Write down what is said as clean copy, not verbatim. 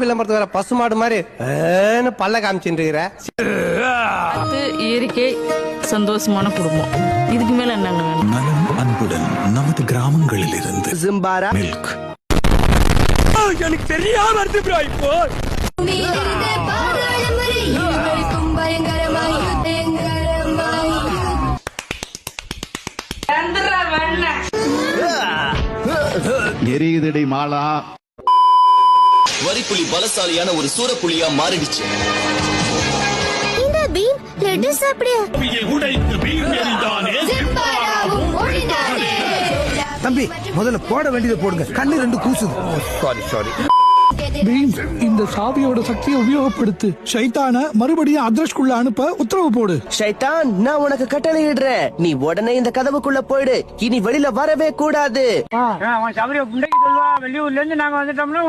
விளம்பரத்து வர பசுமாடு மாதிரி பல்ல காமிச்சுட்டு இருக்கிற. இயற்கை சந்தோஷமான குடும்பம். இதுக்கு மேல என்னங்க வேணும்? நலம் அன்புடன் நமது கிராமங்களில் இருந்து ஜிம்பாரா மில்க். எனக்கு தெரியாம இருந்து ப்ரோ இப்போ எரியுதடி மாலா. வரிப்புலி பலசாலியான ஒரு சூரப்புலியா மாறிடுச்சு. இந்த பீம் லட்டு சாப்பிடு. தம்பி முதல்ல போட வேண்டியதை போடுங்க. கண்ணு ரெண்டு கூசுது. சாரி. பீம் இந்த சாவியோட சக்தியை உபயோகப்படுத்து. ஷைத்தான மறுபடியும் அட்ரஸ்க்குள்ள அனுப்ப உத்தரவு போடு. ஷைத்தான், நான் உனக்கு கட்டளை இடுறேன். நீ உடனே இந்த கதவுக்குள்ள போயிடு. இனி வெளியில வரவே கூடாது. வெளியூர்ல இருந்து நாங்க வந்துட்டோம்னா